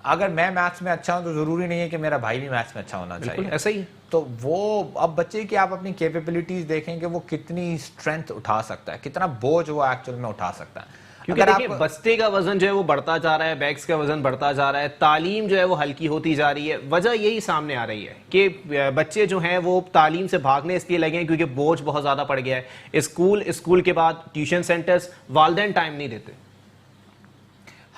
اگر میں میتھس میں اچھا ہوں تو ضروری نہیں ہے کہ میرا بھائی بھی میتھس میں اچھا ہونا چاہیے. بالکل ایسا ہی ہے. تو وہ اب بچے کی آپ اپنی کیپیبلٹیز دیکھیں کہ وہ کتنی اسٹرینتھ اٹھا سکتا ہے, کتنا بوجھ وہ ایکچوئل میں اٹھا سکتا ہے. کیونکہ دیکھیں بستے کا وزن جو ہے وہ بڑھتا جا رہا ہے, بیگس کا وزن بڑھتا جا رہا ہے, تعلیم جو ہے وہ ہلکی ہوتی جا رہی ہے. وجہ یہی سامنے آ رہی ہے کہ بچے جو ہیں وہ تعلیم سے بھاگنے اس لیے لگے ہیں کیونکہ بوجھ بہت زیادہ پڑ گیا ہے. اسکول کے بعد ٹیوشن سینٹرز, والدین ٹائم نہیں دیتے.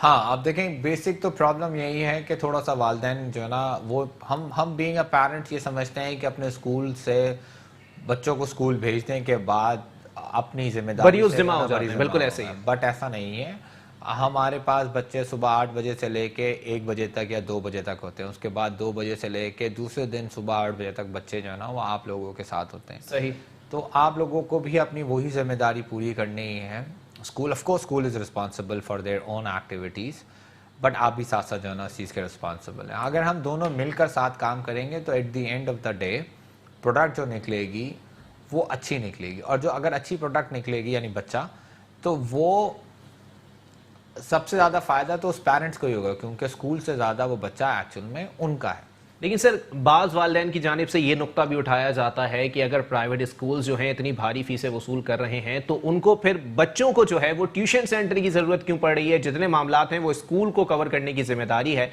ہاں آپ دیکھیں بیسک تو پرابلم یہی ہے کہ تھوڑا سا والدین جو ہے نا وہ ہم بینگ اے پیرنٹ یہ سمجھتے ہیں کہ اپنے اسکول سے بچوں کو اسکول بھیجنے کے بعد اپنی ذمہ داری ذمہ ہو جاتے ہیں. بالکل ایسے ہی. بٹ ایسا نہیں ہے. ہمارے پاس بچے صبح 8 بجے سے لے کے 1 بجے تک یا 2 بجے تک ہوتے ہیں. اس کے بعد 2 بجے سے لے کے دوسرے دن صبح 8 بجے تک بچے جو ہے نا وہ آپ لوگوں کے ساتھ ہوتے ہیں. صحیح. تو آپ لوگوں کو بھی اپنی وہی ذمہ داری پوری کرنی ہے. School of course school is responsible for their own activities, but آپ بھی ساتھ ساتھ جو ہے نا اس چیز کے ریسپانسبل ہیں. اگر ہم دونوں مل کر ساتھ کام کریں گے تو at the end of the day product جو نکلے گی وہ اچھی نکلے گی. اور جو اگر اچھی پروڈکٹ نکلے گی یعنی بچہ, تو وہ سب سے زیادہ فائدہ تو اس پیرنٹس کو ہی ہوگا, کیونکہ اسکول سے زیادہ وہ بچہ ایکچوئل میں ان کا ہے. لیکن سر بعض والدین کی جانب سے یہ نقطہ بھی اٹھایا جاتا ہے کہ اگر پرائیویٹ اسکولز جو ہیں اتنی بھاری فیسیں وصول کر رہے ہیں تو ان کو پھر بچوں کو جو ہے وہ ٹیوشن سینٹر کی ضرورت کیوں پڑ رہی ہے؟ جتنے معاملات ہیں وہ اسکول کو کور کرنے کی ذمہ داری ہے.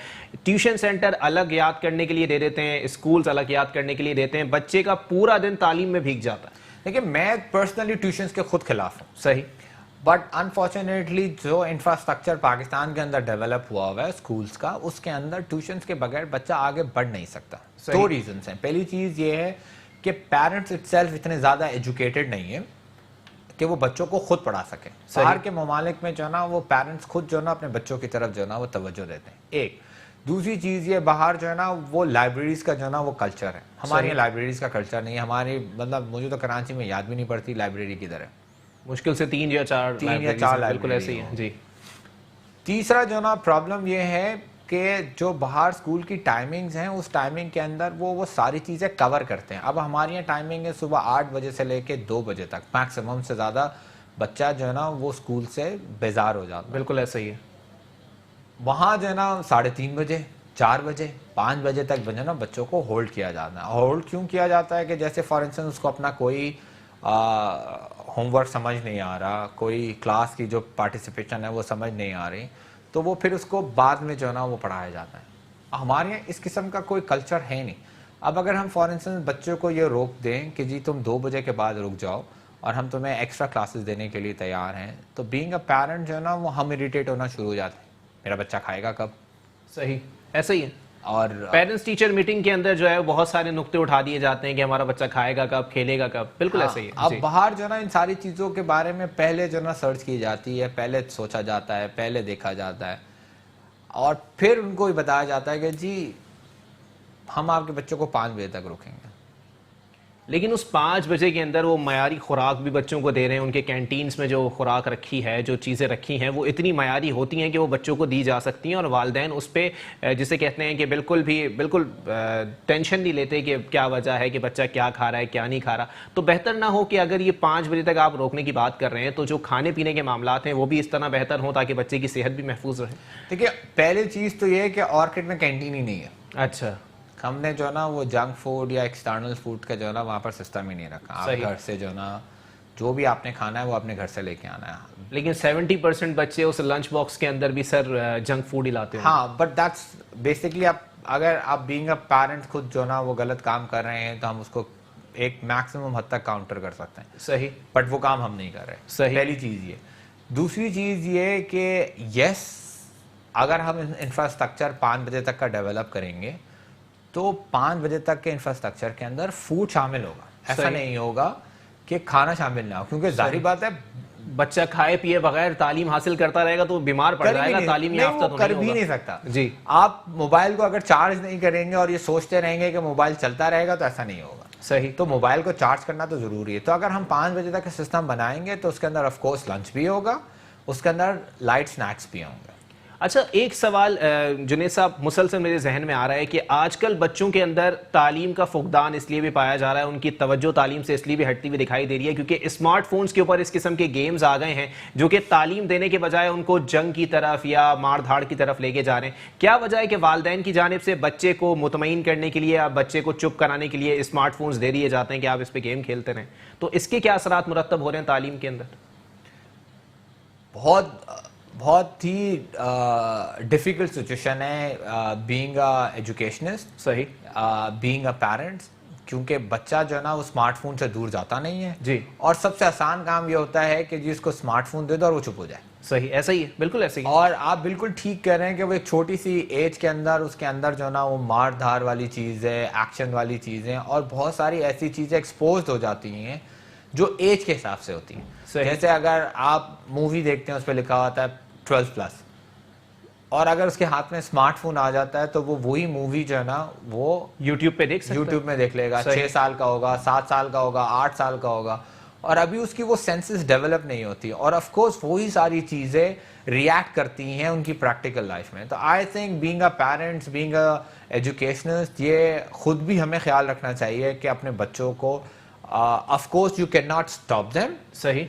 ٹیوشن سینٹر الگ یاد کرنے کے لیے دے دیتے ہیں, اسکولز الگ یاد کرنے کے لیے دیتے ہیں, بچے کا پورا دن تعلیم میں بھیگ جاتا ہے. دیکھیں میں پرسنلی ٹیوشنس کے خود خلاف ہوں. صحیح. بٹ انفارچونیٹلی جو انفراسٹرکچر پاکستان کے اندر ڈیولپ ہوا ہوا ہے اسکولس کا, اس کے اندر ٹیوشنس کے بغیر بچہ آگے بڑھ نہیں سکتا. 2 ریزنس ہیں. پہلی چیز یہ ہے کہ پیرنٹس اٹ سیلف اتنے زیادہ ایجوکیٹڈ نہیں ہیں کہ وہ بچوں کو خود پڑھا سکیں. باہر کے ممالک میں جو ہے نا وہ پیرنٹس خود جو ہے نا اپنے بچوں کی طرف جو ہے نا وہ توجہ دیتے ہیں. ایک دوسری چیز یہ باہر جو ہے نا وہ لائبریریز کا جو ہے نا وہ کلچر ہے. ہمارے یہاں لائبریریز کا کلچر نہیں ہے. ہماری مطلب مجھے تو کراچی میں یاد بھی نہیں پڑتی لائبریری کدھر ہے. مشکل سے 3 یا 4 بالکل ایسے ہی ہے. جی. تیسرا جو نا پرابلم یہ ہے کہ جو باہر اسکول کی ٹائمنگز ہیں اس ٹائمنگ کے اندر وہ ساری چیزیں کور کرتے ہیں. اب ہماری یہاں ٹائمنگ ہے صبح 8 بجے سے لے کے 2 بجے تک, میکسیمم سے زیادہ بچہ جو ہے نا وہ اسکول سے بیزار ہو جاتا ہے. بالکل ایسا ہی ہے. وہاں جو ہے نا 3:30 بجے 4 بجے 5 بجے تک جو ہے نا بچوں کو ہولڈ کیا جاتا ہے. ہولڈ کیوں کیا جاتا ہے کہ جیسے فار انسٹنس اس کو اپنا کوئی ہوم ورک سمجھ نہیں آ رہا, کوئی کلاس کی جو پارٹیسپیشن ہے وہ سمجھ نہیں آ رہی, تو وہ پھر اس کو بعد میں جو ہے نا وہ پڑھایا جاتا ہے. ہمارے یہاں اس قسم کا کوئی کلچر ہے نہیں. اب اگر ہم فار انسٹنس بچوں کو یہ روک دیں کہ جی تم 2 بجے کے بعد رک جاؤ اور ہم تمہیں ایکسٹرا کلاسز دینے کے لیے تیار ہیں, تو بینگ اے پیرنٹ جو ہے نا وہ ہم اریٹیٹ ہونا شروع ہو جاتے ہیں, میرا بچہ کھائے گا کب. صحیح ایسا ہی ہے. اور پیرنٹس ٹیچر میٹنگ کے اندر جو ہے بہت سارے نقطے اٹھا دیے جاتے ہیں کہ ہمارا بچہ کھائے گا کب, کھیلے گا کب. بالکل ایسا ہی ہے. اب باہر جو ہے نا ان ساری چیزوں کے بارے میں پہلے جو ہے نا سرچ کی جاتی ہے, پہلے سوچا جاتا ہے, پہلے دیکھا جاتا ہے, اور پھر ان کو بھی بتایا جاتا ہے کہ جی ہم آپ کے بچوں کو 5 بجے تک روکیں گے. لیکن اس 5 بجے کے اندر وہ معیاری خوراک بھی بچوں کو دے رہے ہیں, ان کے کینٹینز میں جو خوراک رکھی ہے, جو چیزیں رکھی ہیں وہ اتنی معیاری ہوتی ہیں کہ وہ بچوں کو دی جا سکتی ہیں, اور والدین اس پہ جسے کہتے ہیں کہ بالکل ٹینشن نہیں لیتے کہ کیا وجہ ہے کہ بچہ کیا کھا رہا ہے کیا نہیں کھا رہا. تو بہتر نہ ہو کہ اگر یہ 5 بجے تک آپ روکنے کی بات کر رہے ہیں تو جو کھانے پینے کے معاملات ہیں وہ بھی اس طرح بہتر ہوں تاکہ بچے کی صحت بھی محفوظ رہے. دیکھیے پہلی چیز تو یہ ہے کہ آرکڈ میں کینٹین ہی نہیں ہے. اچھا, ہم نے جو ہے نا وہ جنک فوڈ یا ایکسٹرنل فوڈ کا جو ہے نا وہاں پر سسٹم ہی نہیں رکھا. آپ گھر سے جو ہے نا جو بھی آپ نے کھانا ہے وہ اپنے گھر سے لے کے آنا ہے. لیکن 70% بچے اس لنچ باکس کے اندر بھی سر جنک فوڈ ہی لاتے ہیں. ہاں, بٹ دیٹس بیسکلی اگر آپ بینگ اے پیرنٹ خود جو ہے نا وہ غلط کام کر رہے ہیں تو ہم اس کو ایک میکسیمم حد تک کاؤنٹر کر سکتے ہیں. صحیح, بٹ وہ کام ہم نہیں کر رہے. صحیح, پہلی چیز یہ. دوسری چیز یہ کہ یس اگر ہم انفراسٹرکچر 5 بجے تک کا ڈیولپ کریں گے تو 5 بجے تک کے انفراسٹرکچر کے اندر فوڈ شامل ہوگا. ایسا نہیں ہوگا کہ کھانا شامل نہ ہو, کیونکہ ظاہری بات ہے بچہ کھائے پیے بغیر تعلیم حاصل کرتا رہے گا تو بیمار پڑ جائے گا, تعلیم یافتہ تو کر بھی نہیں سکتا. جی, آپ موبائل کو اگر چارج نہیں کریں گے اور یہ سوچتے رہیں گے کہ موبائل چلتا رہے گا تو ایسا نہیں ہوگا. صحیح, تو موبائل کو چارج کرنا تو ضروری ہے. تو اگر ہم 5 بجے تک کا سسٹم بنائیں گے تو اس کے اندر آف کورس لنچ بھی ہوگا, اس کے اندر لائٹ سنیکس بھی ہوں گے. اچھا ایک سوال جنید صاحب مسلسل میرے ذہن میں آ رہا ہے کہ آج کل بچوں کے اندر تعلیم کا فقدان اس لیے بھی پایا جا رہا ہے, ان کی توجہ تعلیم سے اس لیے بھی ہٹتی ہوئی دکھائی دے رہی ہے کیونکہ اسمارٹ فونز کے اوپر اس قسم کے گیمز آ گئے ہیں جو کہ تعلیم دینے کے بجائے ان کو جنگ کی طرف یا مار دھاڑ کی طرف لے کے جا رہے ہیں. کیا وجہ ہے کہ والدین کی جانب سے بچے کو مطمئن کرنے کے لیے یا بچے کو چپ کرانے کے لیے اسمارٹ فونز دے دیے جاتے ہیں کہ آپ اس پہ گیم کھیلتے رہیں, تو اس کے کیا اثرات مرتب ہو رہے ہیں تعلیم کے اندر؟ بہت ہی ڈیفیکلٹ سچویشن ہے بینگ اے ایجوکیشنسٹ, صحیح, بینگ اے پیرنٹس, کیونکہ بچہ جو ہے نا وہ اسمارٹ فون سے دور جاتا نہیں ہے. جی, اور سب سے آسان کام یہ ہوتا ہے کہ جس کو اسمارٹ فون دے دو اور وہ چپ ہو جائے. صحیح, ایسا ہی ہے, بالکل ایسا ہی. اور آپ بالکل ٹھیک کہہ رہے ہیں کہ وہ ایک چھوٹی سی ایج کے اندر اس کے اندر جو ہے نا وہ مار دھار والی چیز ہے, ایکشن والی چیزیں اور بہت ساری ایسی چیزیں ایکسپوزڈ ہو جاتی ہیں جو ایج کے حساب سے ہوتی ہیں. جیسے اگر آپ مووی دیکھتے ہیں اس پہ لکھا ہوتا ہے 12+, اور اگر اس کے ہاتھ میں اسمارٹ فون آ جاتا ہے تو وہ وہی مووی جو ہے نا وہ یوٹیوب پہ دیکھ سکتا ہے, یوٹیوب میں دیکھ لے گا. 6 سال کا ہوگا, 7 سال کا ہوگا, 8 سال کا ہوگا, اور ابھی اس کی وہ سینسز ڈیولپ نہیں ہوتی, اور آف کورس وہی ساری چیزیں ریئیکٹ کرتی ہیں ان کی پریکٹیکل لائف میں. تو I think being a parents, being a educationist, یہ خود بھی ہمیں خیال رکھنا چاہیے کہ اپنے بچوں کو of course you can not stop them. صحیح,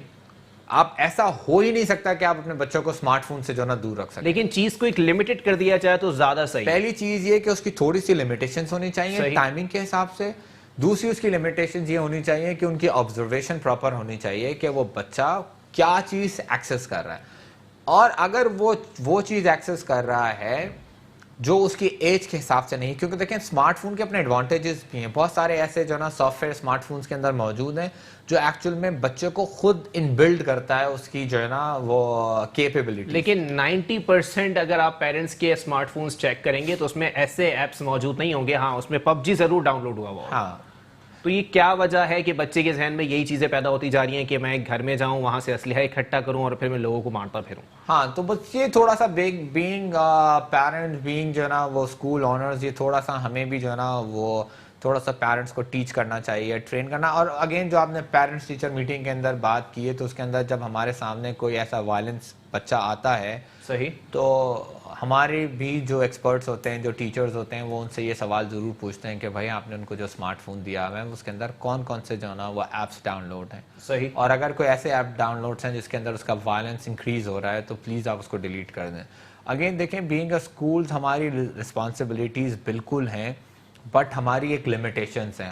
آپ ایسا ہو ہی نہیں سکتا کہ آپ اپنے بچوں کو اسمارٹ فون سے جو نا دور رکھ سکیں, لیکن چیز کو ایک لمیٹڈ کر دیا جائے تو زیادہ صحیح. پہلی چیز یہ کہ اس کی تھوڑی سی لمیٹیشنز ہونی چاہیے ٹائمنگ کے حساب سے. دوسری اس کی لمیٹیشنز یہ ہونی چاہیے کہ ان کی آبزرویشن پراپر ہونی چاہیے کہ وہ بچہ کیا چیز ایکسیس کر رہا ہے, اور اگر وہ چیز ایکسیس کر رہا ہے جو اس کی ایج کے حساب سے نہیں, کیونکہ دیکھیں اسمارٹ فون کے اپنے ایڈوانٹیجز بھی ہیں. بہت سارے ایسے جو نا سافٹ ویئر اسمارٹ فونس کے اندر موجود ہیں جو ایکچوئل میں بچے کو خود ان بلڈ کرتا ہے اس کی جو ہے نا وہ کیپیبلٹی. لیکن 90% اگر آپ پیرنٹس کے اسمارٹ فونز چیک کریں گے تو اس میں ایسے ایپس موجود نہیں ہوں گے. ہاں, اس میں PUBG ضرور ڈاؤن لوڈ ہوا ہوا. ہاں, تو یہ کیا وجہ ہے کہ بچے کے ذہن میں یہی چیزیں پیدا ہوتی جا رہی ہیں کہ میں ایک گھر میں جاؤں, وہاں سے اسلحہ اکٹھا کروں اور پھر میں لوگوں کو مارتا پھروں؟ ہاں, تو بس یہ تھوڑا سا بینگ پیرنٹ, بینگ جو ہے نا وہ اسکول آنرز, یہ تھوڑا سا ہمیں بھی جو ہے نا وہ تھوڑا سا پیرنٹس کو ٹیچ کرنا چاہیے, ٹرین کرنا. اور اگین جو آپ نے پیرنٹس ٹیچر میٹنگ کے اندر بات کی ہے تو اس کے اندر جب ہمارے سامنے کوئی ایسا وائلنس بچہ آتا ہے, صحیح, تو ہمارے بھی جو ایکسپرٹس ہوتے ہیں, جو ٹیچرز ہوتے ہیں, وہ ان سے یہ سوال ضرور پوچھتے ہیں کہ بھائی آپ نے ان کو جو اسمارٹ فون دیا ہے اس کے اندر کون کون سے جو ہے نا وہ ایپس ڈاؤن لوڈ ہیں. صحیح, اور اگر کوئی ایسے ایپ ڈاؤن لوڈس ہیں جس کے اندر اس کا وائلنس انکریز ہو رہا ہے تو پلیز آپ اس کو ڈیلیٹ کر دیں. اگین دیکھیں, بینگ اے اسکولز ہماری رسپانسبلٹیز بالکل ہیں, بٹ ہماری ایک لمیٹیشنز ہیں.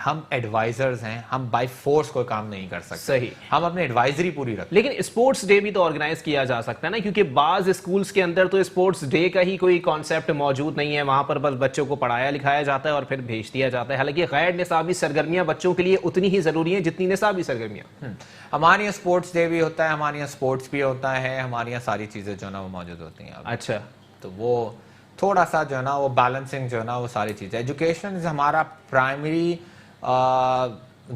ہم ایڈوائزرز ہیں, ہم بائی فورس کوئی کام نہیں کر سکتے. صحیح, ہم اپنے ایڈوائزری پوری رکھتے. لیکن اسپورٹس ڈے بھی تو آرگنائز کیا جا سکتا ہے نا, کیونکہ بعض اسکولس کے اندر تو اسپورٹس ڈے کا ہی کوئی کانسیپٹ موجود نہیں ہے. وہاں پر بس بچوں کو پڑھایا لکھایا جاتا ہے اور پھر بھیج دیا جاتا ہے. حالانکہ غیر نصابی سرگرمیاں بچوں کے لیے اتنی ہی ضروری ہیں جتنی نصابی سرگرمیاں. ہمارے یہاں اسپورٹس ڈے بھی ہوتا ہے, ہمارے یہاں اسپورٹس بھی ہوتا ہے, ہمارے یہاں ساری چیزیں جو ہے نا وہ موجود ہوتی ہیں. اچھا, تو وہ تھوڑا سا جو ہے نا وہ بیلنسنگ جو ہے نا وہ ساری چیزیں. ایجوکیشن ہمارا پرائمری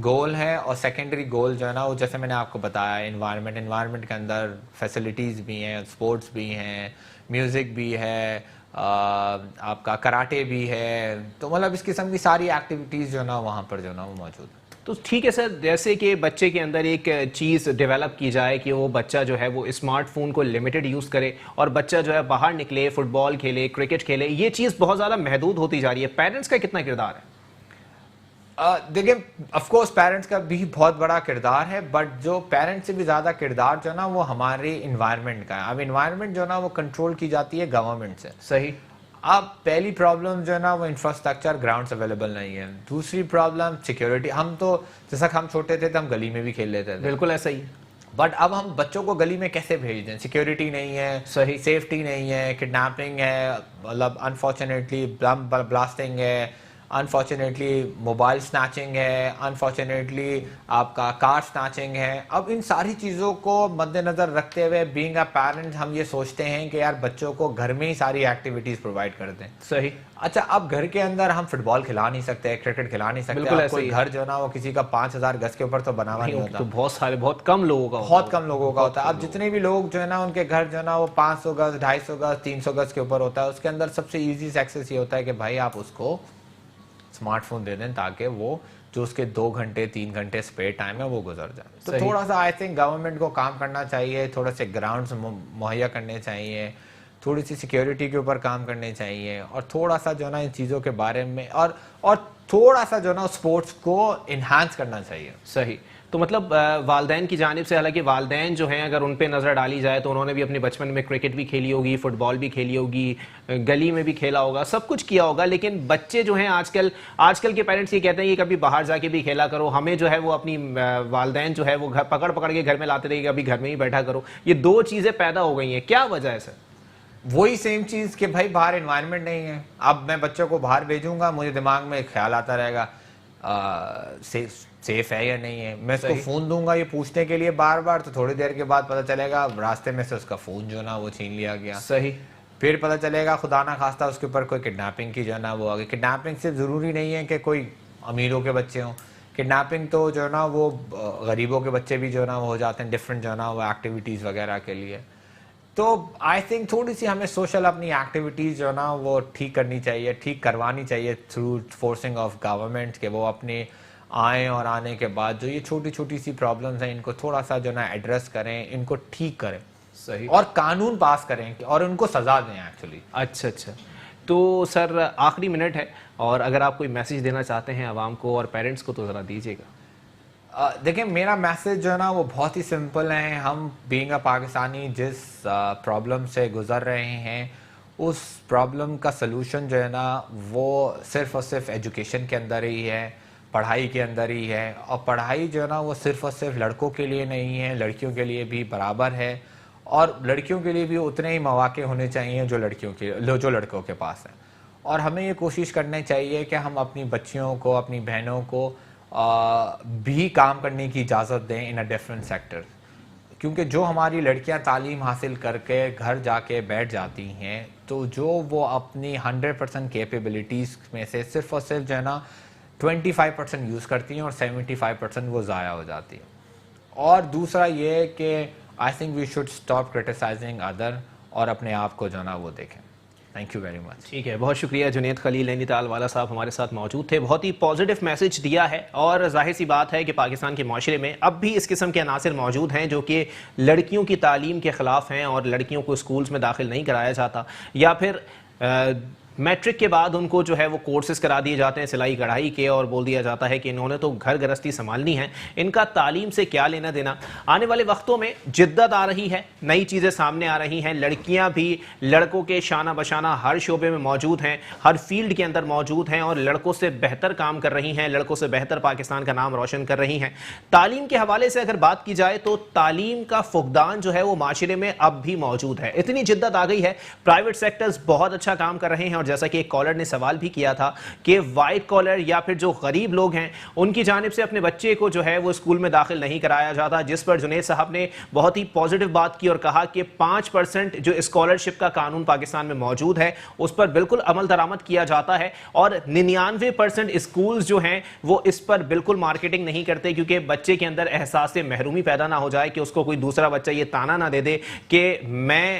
گول ہے, اور سیکنڈری گول جو ہے نا وہ جیسے میں نے آپ کو بتایا انوائرمنٹ کے اندر فیسلٹیز بھی ہیں, اسپورٹس بھی ہیں, میوزک بھی ہے, آپ کا کراٹے بھی ہے. تو مطلب اس قسم کی ساری ایکٹیویٹیز جو ہے نا وہاں پر جو ہے نا وہ موجود ہے. تو ٹھیک ہے سر، جیسے کہ بچے کے اندر ایک چیز ڈیولپ کی جائے کہ وہ بچہ جو ہے وہ اسمارٹ فون کو لمیٹڈ یوز کرے اور بچہ جو ہے باہر نکلے، فٹ بال کھیلے، کرکٹ کھیلے، یہ چیز بہت زیادہ محدود ہوتی جا رہی ہے، پیرنٹس کا کتنا کردار ہے؟ دیکھیں آف کورس پیرنٹس کا بھی بہت بڑا کردار ہے، بٹ جو پیرنٹس سے بھی زیادہ کردار جو ہے نا وہ ہمارے انوائرمنٹ کا ہے. اب انوائرمنٹ جو ہے نا وہ کنٹرول کی جاتی ہے گورنمنٹ سے. صحیح. اب پہلی پرابلم جو ہے نا وہ انفراسٹرکچر گراؤنڈس اویلیبل نہیں ہے. دوسری پرابلم سیکیورٹی. ہم تو جیسا ہم چھوٹے تھے تو ہم گلی میں بھی کھیل لیتے تھے. بالکل ایسا ہی. بٹ اب ہم بچوں کو گلی میں کیسے بھیج دیں؟ سیکیورٹی نہیں ہے، صحیح، سیفٹی نہیں ہے، کڈنیپنگ ہے، مطلب انفارچونیٹلی بلاسٹنگ ہے، انفارچونیٹلی موبائل سنیچنگ ہے، انفارچونیٹلی آپ کا کار سنیچنگ ہے. اب ان ساری چیزوں کو مد نظر رکھتے ہوئے بینگ اے پیرنٹ ہم یہ سوچتے ہیں کہ یار بچوں کو گھر میں ہی ساری ایکٹیویٹیز پرووائڈ کر دیں. صحیح. اچھا اب گھر کے اندر ہم فٹ بال کھلا نہیں سکتے، کرکٹ کھلا نہیں سکتے. کوئی گھر جو ہے نا وہ کسی کا 5000 گز کے اوپر تو بنا ہوا نہیں ہوتا. تو بہت کم لوگوں کا ہوتا ہے. اب جتنے بھی لوگ جو ہے نا ان کے گھر جو ہے نا وہ 500 گز 250 گز 300 گز کے اوپر ہوتا ہے. اس کے اندر سب سے ایزی ایکسیس یہ ہوتا ہے کہ بھائی آپ اس کو اسمارٹ فون دے دیں تاکہ وہ جو اس کے 2 گھنٹے 3 گھنٹے اسپیئر ٹائم ہے وہ گزر جائے. تو تھوڑا سا آئی تھنک گورنمنٹ کو کام کرنا چاہیے، تھوڑے سے گراؤنڈس مہیا کرنے چاہیے، تھوڑی سی سیکیورٹی کے اوپر کام کرنے چاہیے، اور تھوڑا سا جو ہے نا ان چیزوں کے بارے میں اور تھوڑا سا جو ہے نا اسپورٹس کو انہانس کرنا چاہیے. صحیح. تو مطلب والدین کی جانب سے، حالانکہ والدین جو ہیں اگر ان پہ نظر ڈالی جائے تو انہوں نے بھی اپنے بچپن میں کرکٹ بھی کھیلی ہوگی، فٹ بال بھی کھیلی ہوگی، گلی میں بھی کھیلا ہوگا، سب کچھ کیا ہوگا، لیکن بچے جو ہیں آج کل کے پیرنٹس یہ کہتے ہیں کہ کبھی باہر جا کے بھی کھیلا کرو. ہمیں جو ہے وہ اپنی والدین جو ہے وہ پکڑ کے گھر میں لاتے رہے گا، ابھی گھر میں ہی بیٹھا کرو. یہ دو چیزیں پیدا ہو گئی ہیں، کیا وجہ ہے سر؟ وہی سیم چیز کہ بھائی باہر انوائرمنٹ نہیں ہے. اب میں بچوں کو باہر بھیجوں گا، مجھے دماغ میں ایک خیال آتا رہے گا سیف ہے یا نہیں ہے. میں اس کو فون دوں گا یہ پوچھنے کے لیے بار بار، تو تھوڑی دیر کے بعد پتہ چلے گا راستے میں سے اس کا فون جو ہے نا وہ چھین لیا گیا. صحیح. پھر پتہ چلے گا خدا نہ خواستہ اس کے اوپر کوئی کڈنیپنگ کی جو ہے نا وہ آگے. کڈنیپنگ صرف ضروری نہیں ہے کہ کوئی امیروں کے بچے ہوں. کڈنیپنگ تو جو ہے نا وہ غریبوں کے بچے بھی جو ہے نا وہ ہو جاتے ہیں ڈفرینٹ جو ہے نا وہ ایکٹیویٹیز وغیرہ کے لیے. تو آئی تھنک تھوڑی سی ہمیں سوشل اپنی ایکٹیویٹیز جو ہے نا وہ ٹھیک کرنی چاہیے، ٹھیک کروانی چاہیے تھرو فورسنگ آف گورنمنٹ کہ وہ اپنے آئیں، اور آنے کے بعد جو یہ چھوٹی چھوٹی سی پرابلمز ہیں ان کو تھوڑا سا جو ہے نا ایڈریس کریں، ان کو ٹھیک کریں. صحیح. اور قانون پاس کریں اور ان کو سزا دیں ایکچولی. اچھا. تو سر آخری منٹ ہے، اور اگر آپ کوئی میسیج دینا چاہتے ہیں عوام کو اور پیرنٹس کو تو ذرا دیجیے گا. دیکھیں میرا میسیج جو ہے نا وہ بہت ہی سمپل ہے. ہم بینگ اے پاکستانی جس پرابلم سے گزر رہے ہیں اس پرابلم کا سلوشن جو ہے نا وہ صرف اور صرف ایجوکیشن کے اندر ہی ہے، پڑھائی کے اندر ہی ہے. اور پڑھائی جو ہے نا وہ صرف اور صرف لڑکوں کے لیے نہیں ہے، لڑکیوں کے لیے بھی برابر ہے. اور لڑکیوں کے لیے بھی اتنے ہی مواقع ہونے چاہیے جو لڑکوں کے پاس ہیں. اور ہمیں یہ کوشش کرنی چاہیے کہ ہم اپنی بچیوں کو، اپنی بہنوں کو بھی کام کرنے کی اجازت دیں ان اے ڈفرینٹ سیکٹر. کیونکہ جو ہماری لڑکیاں تعلیم حاصل کر کے گھر جا کے بیٹھ جاتی ہیں تو جو وہ اپنی 100% کیپیبلٹیز میں سے صرف اور صرف جو ہے نا 25% یوز کرتی ہیں اور 75% وہ ضائع ہو جاتی ہیں. اور دوسرا یہ کہ I think we should stop criticising other اور اپنے آپ کو جو ہے نا وہ دیکھیں. Thank you very much. ٹھیک ہے، بہت شکریہ. جنید خلیل نینی تال والا صاحب ہمارے ساتھ موجود تھے. بہت ہی پازیٹیو میسج دیا ہے، اور ظاہر سی بات ہے کہ پاکستان کے معاشرے میں اب بھی اس قسم کے عناصر موجود ہیں جو کہ لڑکیوں کی تعلیم کے خلاف ہیں اور لڑکیوں کو اسکولز میں داخل نہیں کرایا جاتا، یا پھر میٹرک کے بعد ان کو جو ہے وہ کورسز کرا دیے جاتے ہیں سلائی کڑھائی کے، اور بول دیا جاتا ہے کہ انہوں نے تو گھر گرستی سنبھالنی ہے، ان کا تعلیم سے کیا لینا دینا. آنے والے وقتوں میں جدت آ رہی ہے، نئی چیزیں سامنے آ رہی ہیں. لڑکیاں بھی لڑکوں کے شانہ بشانہ ہر شعبے میں موجود ہیں، ہر فیلڈ کے اندر موجود ہیں، اور لڑکوں سے بہتر کام کر رہی ہیں، لڑکوں سے بہتر پاکستان کا نام روشن کر رہی ہیں. تعلیم کے حوالے سے اگر بات کی جائے تو تعلیم کا فقدان جو ہے وہ معاشرے میں اب بھی موجود ہے. اتنی جدت آ گئی ہے، پرائیویٹ سیکٹرز بہت اچھا کام کر رہے ہیں. اور جیسا کہ ایک کالر نے سوال بھی کیا تھا کہ وائٹ کالر یا پھر جو غریب لوگ ہیں ان کی جانب سے اپنے بچے کو جو ہے وہ اسکول میں داخل نہیں کرایا جاتا، جس پر جنید صاحب نے بہت ہی پازیٹیو بات کی اور کہا کہ 5% جو اسکالرشپ کا قانون پاکستان میں موجود ہے اس پر بالکل عمل درآمد کیا جاتا ہے، اور 99% اسکولز جو ہیں وہ اس پر بالکل مارکیٹنگ نہیں کرتے، کیونکہ بچے کے اندر احساس محرومی پیدا نہ ہو جائے کہ اس کو کوئی دوسرا بچہ یہ تانا نہ دے دے کہ میں